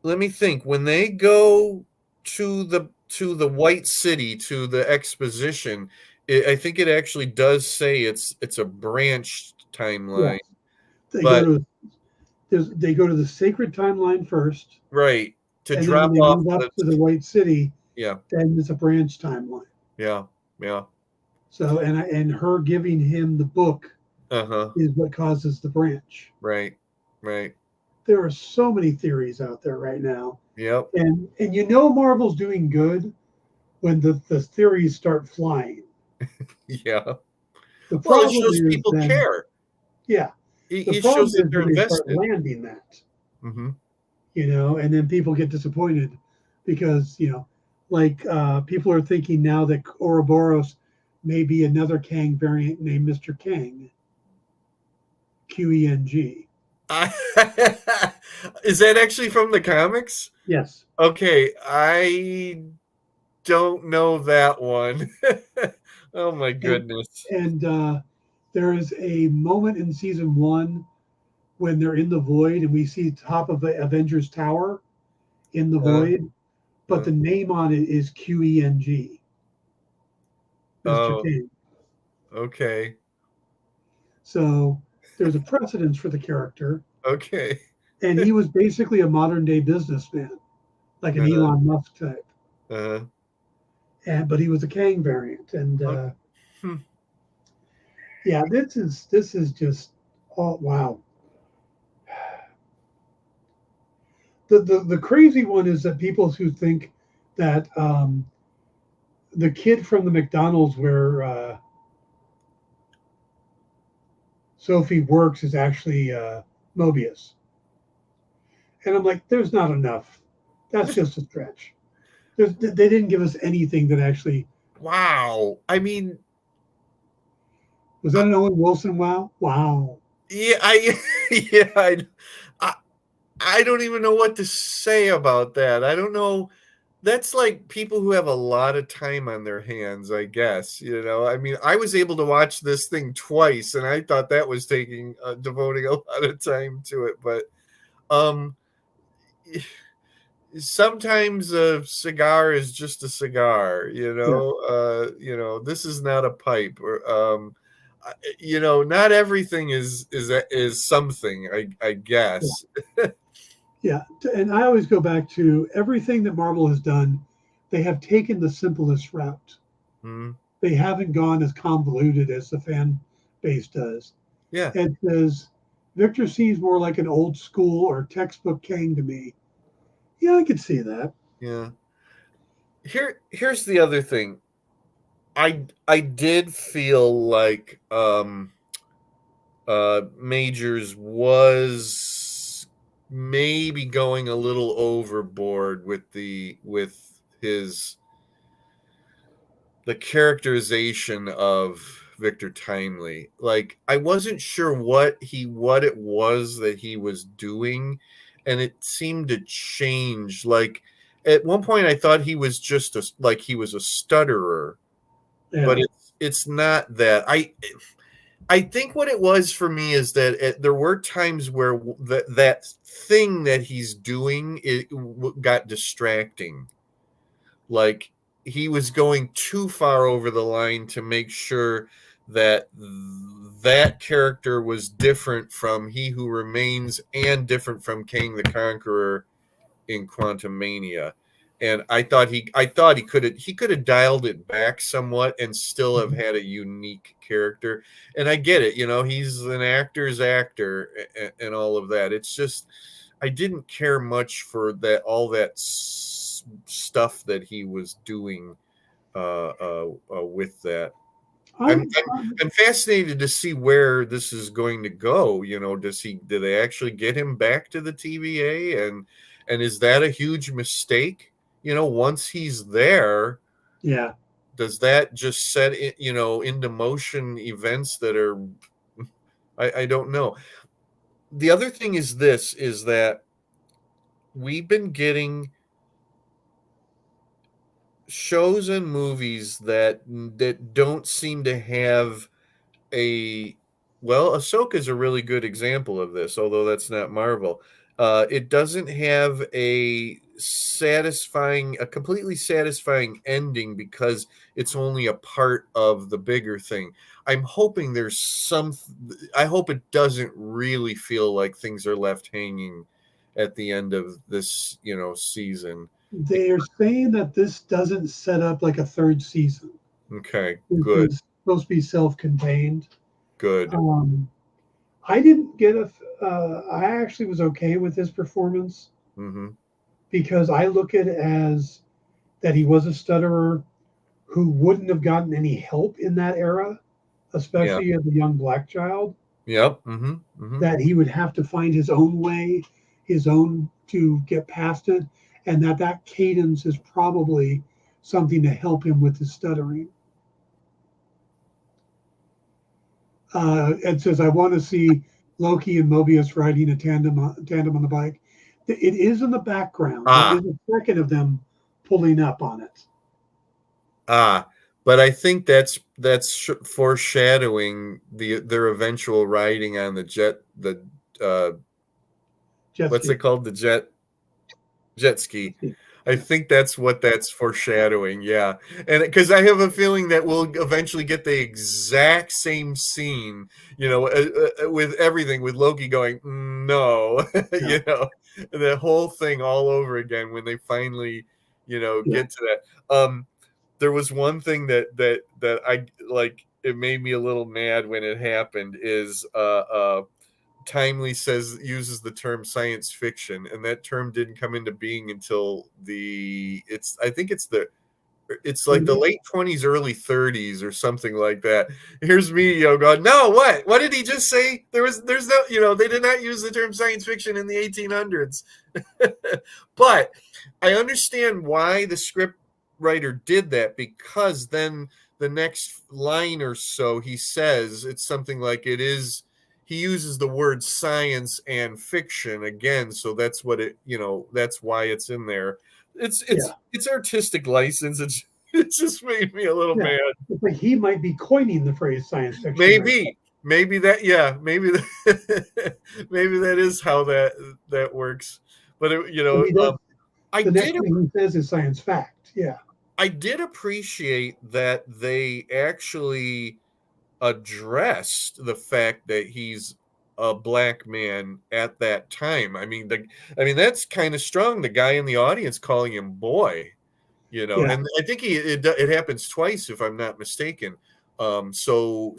let me think, when they go to the White City, to the exposition, I think it actually does say it's a branched yeah. timeline. They go But to they go to the sacred timeline first, right, to and then when drop they off move up the to the White City, yeah, then it's a branch timeline. yeah, yeah. So and her giving him the book Uh-huh. is what causes the branch. Right. Right. There are so many theories out there right now, Yep. and Marvel's doing good when the theories start flying. Yeah. The Well, it problem shows is people then, care. yeah, the It problem shows that is they're when they start invested. landing that, Hmm. and then people get disappointed because, like people are thinking now that Ouroboros may be another Kang variant named Mr. Kang, Qeng. Is that actually from the comics? Yes. Okay, I don't know that one. Oh my And goodness. and there is a moment in season one when they're in the void and we see top of the Avengers Tower in the Uh, void, but uh, the name on it is Qeng, Mr. oh, King. okay. So there's a precedence for the character, Okay. and he was basically a modern day businessman, like an Uh, Elon Musk type, uh, and but he was a Kang variant, and hmm. yeah, this is just oh wow. The crazy one is that people who think that the kid from the McDonald's where Sophie works is actually Mobius, and I'm like, there's not enough. That's just a stretch. They didn't give us anything that actually Wow. I mean, was that an Owen Wilson. Wow, wow. yeah, yeah, I, I don't even know what to say about that. I don't know. That's like people who have a lot of time on their hands, I guess. I mean, I was able to watch this thing twice, and I thought that was devoting a lot of time to it. But um, sometimes a cigar is just a cigar. Yeah, This is not a pipe. Or not everything is something. I yeah, guess. yeah. And I always go back to everything that Marvel has done. They have taken the simplest route. Hmm. They haven't gone as convoluted as the fan base does. Yeah. It says Victor seems more like an old school or textbook Kang to me. Yeah, I could see that. Yeah. Here's the other thing. I did feel like Majors was maybe going a little overboard with the characterization of Victor Timely. Like I wasn't sure what it was that he was doing, and it seemed to change. Like at one point I thought he was just like he was a stutterer, but Yeah, it's not that. I think what it was for me is that there were times where that thing that he's doing got distracting. Like he was going too far over the line to make sure that that character was different from He Who Remains and different from Kang the Conqueror in Quantum Mania. And I thought he could have dialed it back somewhat and still have had a unique character. And I get it, he's an actor's actor and all of that. It's just I didn't care much for that all that stuff that he was doing with that. I'm, I'm, I'm I'm I'm fascinated to see where this is going to go. Do they actually get him back to the TVA, and is that a huge mistake? Once he's there, yeah. does that just set it, into motion events that are I don't know. The other thing is that we've been getting shows and movies that don't seem to have a Ahsoka is a really good example of this, although that's not Marvel. It doesn't have a completely satisfying ending because it's only a part of the bigger thing. I'm hoping there's some. I hope it doesn't really feel like things are left hanging at the end of this, season. They are saying that this doesn't set up like a third season. Okay, This good, is supposed to be self-contained. good. Um, I didn't get a. I actually was okay with his performance Hmm. because I look at it as that he was a stutterer. who wouldn't have gotten any help in that era, Yeah. especially as a young black child, Yep. Mm-hmm. Mm-hmm. that he would have to find his own way, his own to get past it, and that cadence is probably something to help him with his stuttering. It says, "I want to see Loki and Mobius riding a tandem on the bike." It is in the background. There Ah, is a second of them pulling up on it. but I think that's foreshadowing their eventual riding on uh Jet what's it ski. called, the jet ski. I think that's what that's foreshadowing. Yeah. And because I have a feeling that we'll eventually get the exact same scene, with everything, with Loki going, no, Yeah, the whole thing all over again when they finally, yeah, get to that. There was one thing that I like, it made me a little mad when it happened is, Timely uses the term science fiction, and that term didn't come into being until it's like the 30s. late 20s, early 30s, or something like that. Here's me, going, no, what did he just say? There's no, they did not use the term science fiction in the 1800s. But I understand why the script writer did that, because then the next line or so he says it's something like, he uses the word science and fiction again, so that's what that's why it's in there. it's Yeah, it's it's artistic license. It just made me a little yeah. mad. It's like he might be coining the phrase science fiction right Maybe that, yeah, maybe maybe that is how that works. But now. He does. I The did next thing he says is science fact. Yeah, I did appreciate that they actually addressed the fact that he's a black man at that time. I mean that's kind of strong. The guy in the audience calling him boy, yeah, and I think it happens twice, if I'm not mistaken. So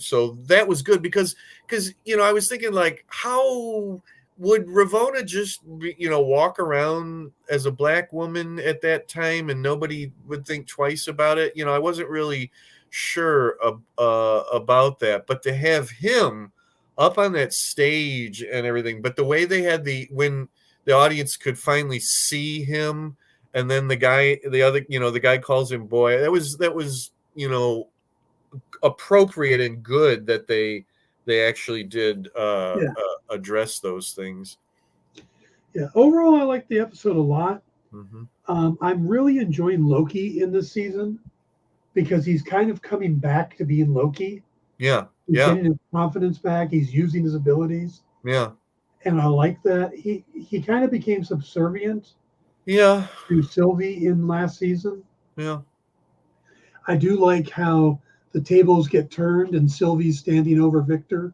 that was good, because I was thinking, like, how would Ravonna just walk around as a black woman at that time and nobody would think twice about it? I wasn't really sure about that, but to have him up on that stage and everything, but the way they had when the audience could finally see him, and then the guy calls him boy. That was appropriate and good that they actually did yeah, address those things. yeah. Overall, I like the episode a lot. Hmm. I'm really enjoying Loki in this season because he's kind of coming back to being Loki. Yeah, He's yeah, getting his confidence back. He's using his abilities, yeah, and I like that. He kind of became subservient yeah, to Sylvie in last season. yeah, I do like how the tables get turned and Sylvie's standing over Victor,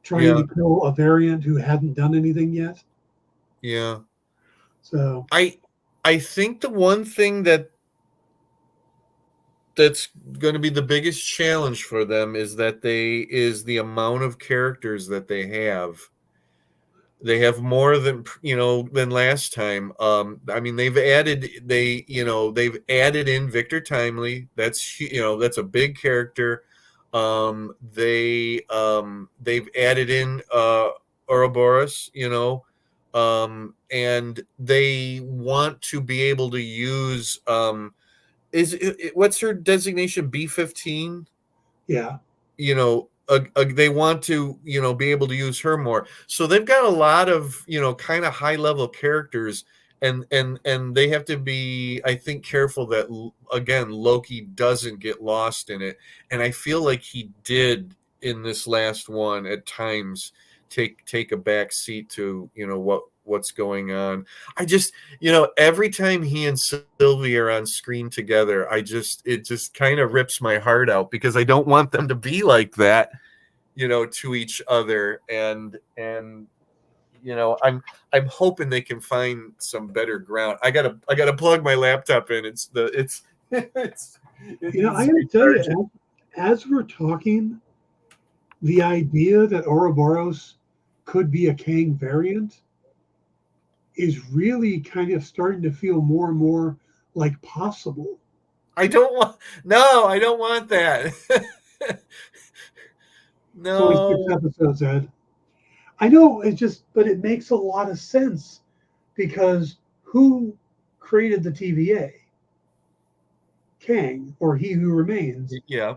trying yeah, to kill a variant who hadn't done anything yet. yeah. So I think the one thing that's going to be the biggest challenge for them is the amount of characters that they have. They have more than last time. I mean, they've added in Victor Timely. That's a big character. They've added in Ouroboros, and they want to be able to use, what's her designation, B-15? yeah, They want to be able to use her more, so they've got a lot of kind of high level characters, and they have to be, I think, careful that again Loki doesn't get lost in it, and I feel like he did in this last one at times take a back seat to what's going on. I just, every time he and Sylvie are on screen together, it just kind of rips my heart out, because I don't want them to be like that, to each other. And I'm hoping they can find some better ground. I gotta plug my laptop in. It I needs to got to be tell charged. you, as we're talking, the idea that Ouroboros could be a Kang variant is really kind of starting to feel more and more like possible. I don't want. No, I don't want that. It's only 6 episodes, Ed. I know it just, but it makes a lot of sense because who created the TVA? Kang, or He Who Remains. Yeah.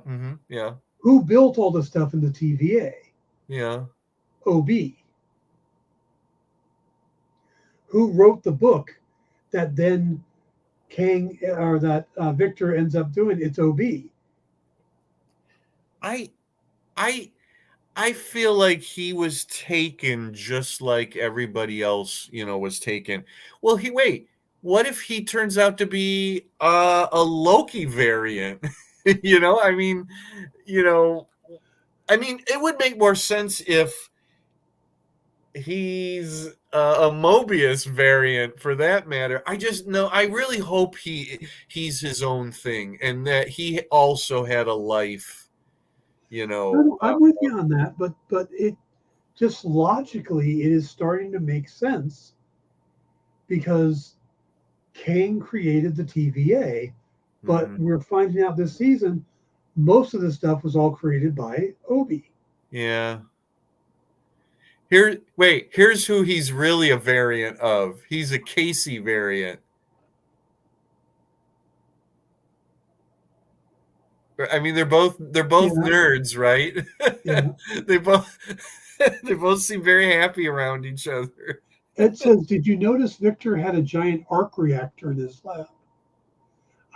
Yeah. Who built all the stuff in the TVA? Yeah. OB. Who wrote the book that then Kang or that Victor ends up doing? It's OB. I I I feel like he was taken just like everybody else, was taken. Well, wait. What if he turns out to be a Loki variant? I mean, you know, it would make more sense if he's a Mobius variant for that matter. I just know I really hope he's his own thing and that he also had a life, No, I'm with you on that, but it just logically it is starting to make sense because Kang created the TVA, but Mhm. we're finding out this season most of the stuff was all created by Obi. Yeah. Here's who he's really a variant of. He's a Casey variant. I mean, they're both Yeah, nerds, right? yeah. they both they both seem very happy around each other. Ed says, did you notice Victor had a giant arc reactor in his lab?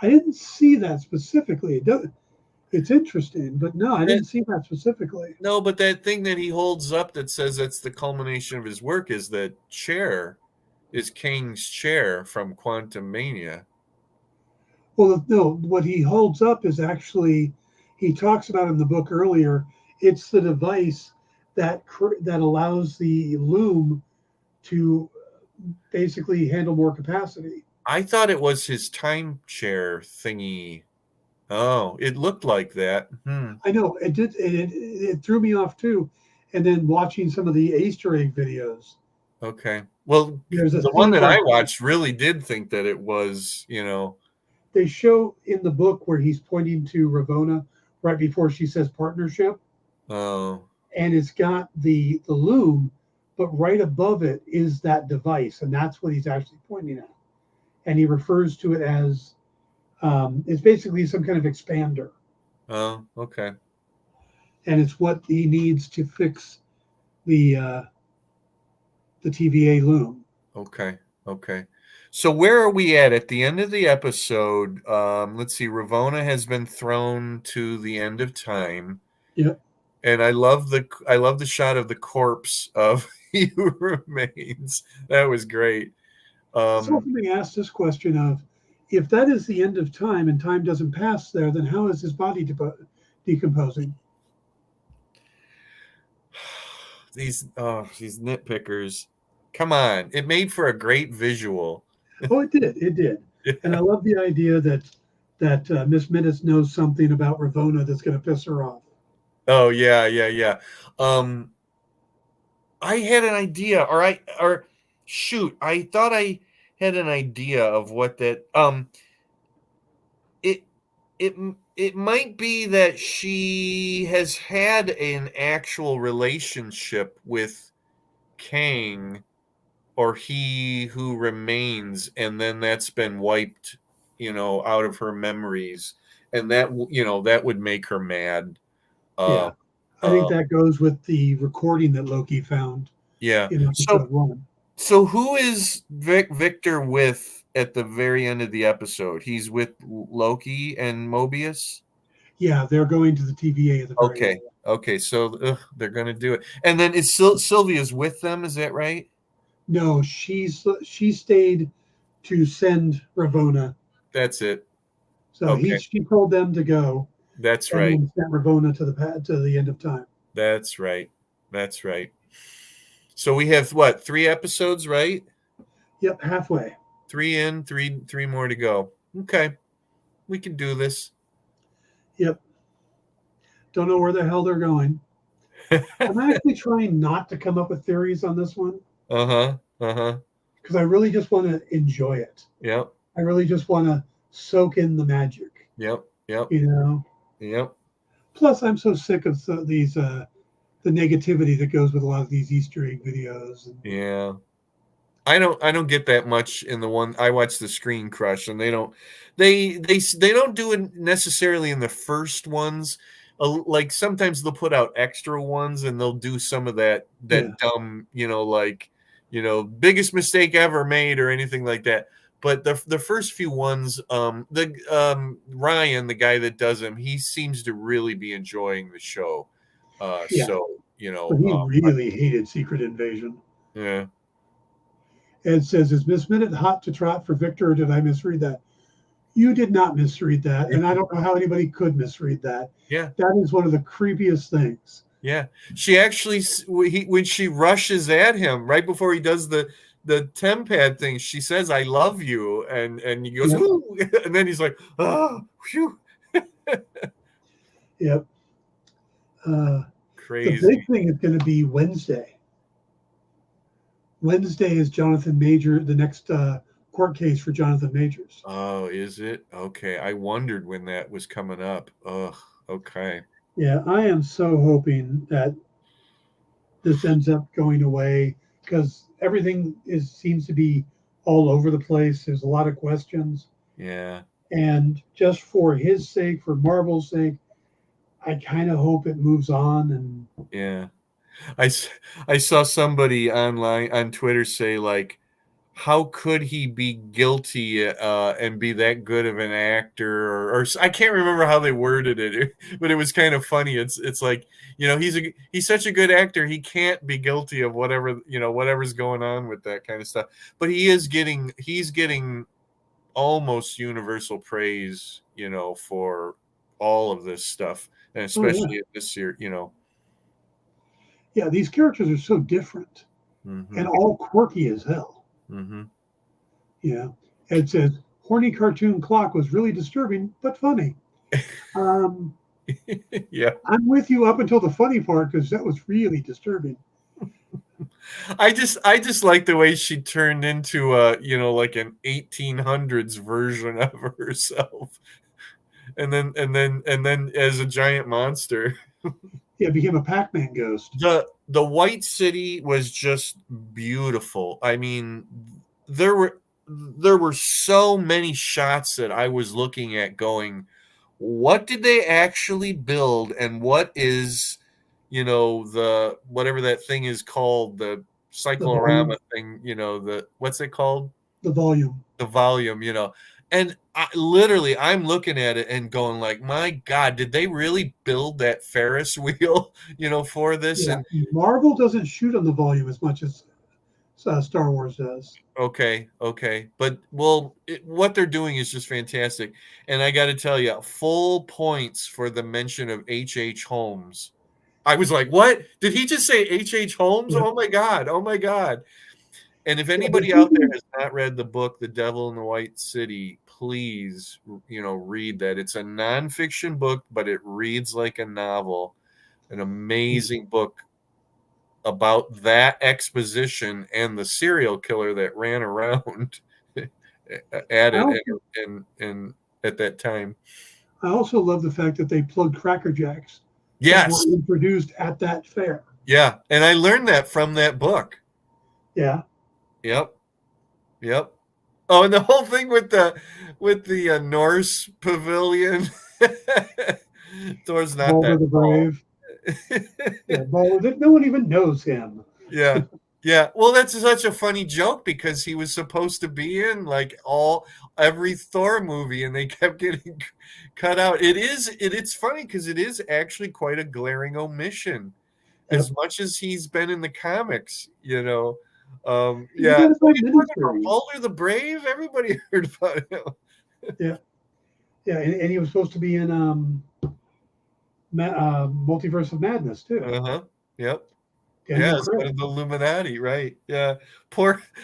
I didn't see that specifically. It's interesting, but no, I That, didn't see that specifically. no, but that thing that he holds up that says that's the culmination of his work is the chair, is King's chair from Quantum Mania. Well, no, what he holds up is actually, he talks about in the book earlier, it's the device that allows the loom to basically handle more capacity. I thought it was his time chair thingy. Oh, it looked like that. I know it did. It threw me off too. And then watching some of the Easter egg videos, Okay. Well, there's a the one scene that I where watched really did think that it was. they show in the book where he's pointing to Ravonna right before she says partnership, Oh, and it's got the loom, but right above it is that device, and that's what he's actually pointing at. And he refers to it as it's basically some kind of expander, oh, okay. and it's what he needs to fix the uh, the TVA loom. Okay. Okay. So where are we at the end of the episode? Let's see. Ravonna has been thrown to the end of time, Yeah. and I love the shot of the corpse of he who remains. That was great. It's often being asked this question of, if that is the end of time and time doesn't pass there, then how is his body decomposing? these nitpickers. Come on, it made for a great visual. Oh, it did. It did. And I love the idea that Miss Minutes knows something about Ravonna that's going to piss her off. Oh yeah, yeah, yeah. Um, I had an idea, or shoot, I thought I had an idea of what that. It it it might be that she has had an actual relationship with Kang, or He Who Remains, and then that's been wiped, out of her memories, and that would make her mad. Uh, Yeah. I think uh, that goes with the recording that Loki found yeah. in So episode 1. So who is Victor with at the very end of the episode? He's with Loki and Mobius. Yeah, they're going to the TVA at the very end. Okay, okay. So they're gonna do it, and then is Sylvia's with them? Is that right? No, she stayed to send Ravonna. That's it. So Okay, she told them to go, that's and right. then sent Ravonna to the end of time. That's right. That's right. So we have what, 3 episodes, right? Yep, halfway. 3 in, three more to go. Okay, we can do this. Yep. Don't know where the hell they're going. I'm actually trying not to come up with theories on this one Uh-huh. Uh-huh. because I really just want to enjoy it. Yep. I really just want to soak in the magic. Yep. Yep. You know. Yep. Plus, I'm so sick of these the negativity that goes with a lot of these Easter egg videos. And, Yeah. I don't get that much in the one I watch the Screen Crush, and they don't do it necessarily in the first ones. Like sometimes they'll put out extra ones, and they'll do some of that yeah, dumb, like biggest mistake ever made or anything like that. But the first few ones, the Ryan, the guy that does them, he seems to really be enjoying the show. yeah. So But he really hated Secret Invasion. yeah. Ed says, "Is Miss Minute hot to trot for Victor, or did I misread that?" You did not misread that, and I don't know how anybody could misread that. Yeah. That is one of the creepiest things. Yeah, she actually when she rushes at him right before he does the tempad thing, she says, "I love you," and he goes, Yep. "Ooh," and then he's like, "Oh, phew." Yep. The Crazy. big thing is going to be Wednesday. Wednesday is Jonathan Major, the next court case for Jonathan Majors. Oh, is it? Okay, I wondered when that was coming up. Oh, okay. Yeah, I am so hoping that this ends up going away because everything seems to be all over the place. There's a lot of questions, Yeah, and just for his sake, for Marvel's sake, I kind of hope it moves on. And yeah. I I saw somebody online on Twitter say like, how could he be guilty and be that good of an actor or I can't remember how they worded it, but it was kind of funny. It's like, he's such a good actor, he can't be guilty of whatever's going on with that kind of stuff, but he's getting almost universal praise, for all of this stuff, and oh yeah, especially this year. yeah, these characters are so different and Hmm. all quirky as hell. Hmm. Yeah. Ed says, horny cartoon clock was really disturbing, but funny. Um, Yeah. I'm with you up until the funny part because that was really disturbing. I just like the way she turned into like an 1800s version of herself, and then as a giant monster. Yeah, it became a Pac-Man ghost. The White City was just beautiful. I mean, there were so many shots that I was looking at going, what did they actually build, and what is, the whatever that thing is called, the The cyclorama volume, thing, the what's it called? the volume. The volume, and I'm looking at it and going like, my God, did they really build that Ferris wheel, for this? Yeah, And Marvel doesn't shoot on the volume as much as Star Wars does. okay, but well, what they're doing is just fantastic, and I got to tell you, full points for the mention of H. Holmes. I was like, what? Did he just say H. Holmes? Yeah, Oh my God! Oh my God! And if yeah, but anybody out there has not read the book The Devil in the White City, please, read that. It's a nonfiction book, but it reads like a novel. An amazing book about that exposition and the serial killer that ran around at I it also, and at that time. I also love the fact that they plugged Cracker Jacks that were Yes. introduced at that fair. Yeah. And I learned that from that book. Yeah, Yep. Yep. Oh, and the whole thing with the Norse pavilion. Thor's not Balder that the tall. Brave. Yeah, Balder. No one even knows him. Yeah. Yeah. Well, that's such a funny joke because he was supposed to be in like every Thor movie and they kept getting cut out. It's funny because it is actually quite a glaring omission. Yep. As much as he's been in the comics, You yeah. got to What are find you talking about? miniseries. Balder the Brave? Everybody heard about him. Yeah, yeah, and he was supposed to be in Multiverse of Madness too. Uh-huh. Yep. Yeah, Daniel it's one Craig. of the Illuminati, right? Yeah.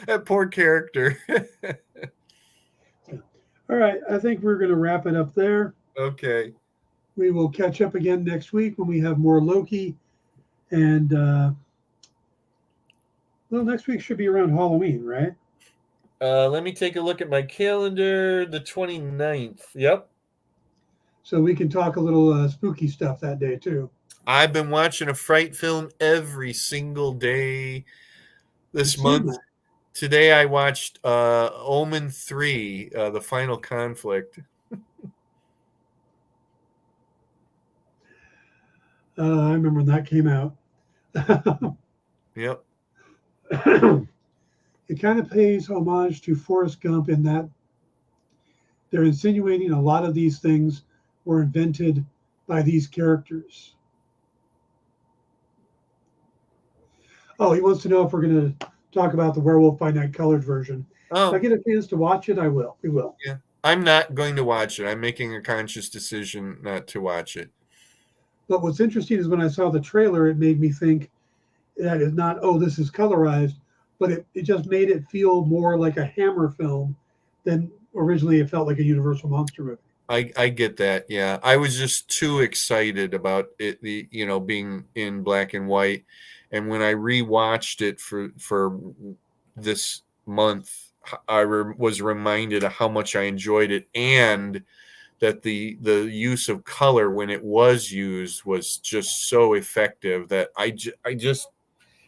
That poor character. Yeah. All right, I think we're going to wrap it up there. Okay. We will catch up again next week when we have more Loki. And well, next week should be around Halloween, right? Let me take a look at my calendar. The 29th. Yep. so we can talk a little spooky stuff that day too. I've been watching a fright film every single day this I've seen month. that. Today I watched Omen 3, The Final Conflict. I remember when that came out. Yep. It kind of pays homage to Forrest Gump in that they're insinuating a lot of these things were invented by these characters. Oh, he wants to know if we're going to talk about the Werewolf by Night colored version. If I Oh, get a chance to watch it, I will. We will. yeah. I'm not going to watch it. I'm making a conscious decision not to watch it. But what's interesting is when I saw the trailer, it made me think that is not, oh, this is colorized, but it just made it feel more like a Hammer film than originally it felt like a Universal monster movie. I get that. Yeah. I was just too excited about it, being in black and white. And when I rewatched it for this month, I was reminded of how much I enjoyed it, and that the use of color when it was used was just so effective that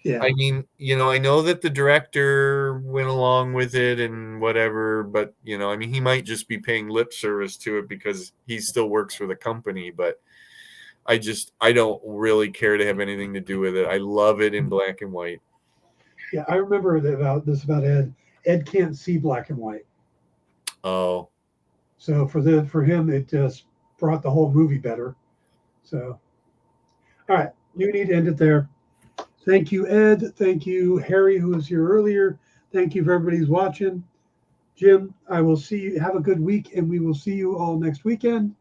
Yeah. I mean, I know that the director went along with it and whatever, but I mean, he might just be paying lip service to it because he still works for the company, but I don't really care to have anything to do with it. I love it in black and white. Yeah, I remember about Ed. Ed can't see black and white. Oh, So for him it just brought the whole movie better. So all right, you need to end it there. Thank you, Ed. Thank you, Harry, who was here earlier. Thank you for everybody who's watching. Jim, I will see you. Have a good week, and we will see you all next weekend.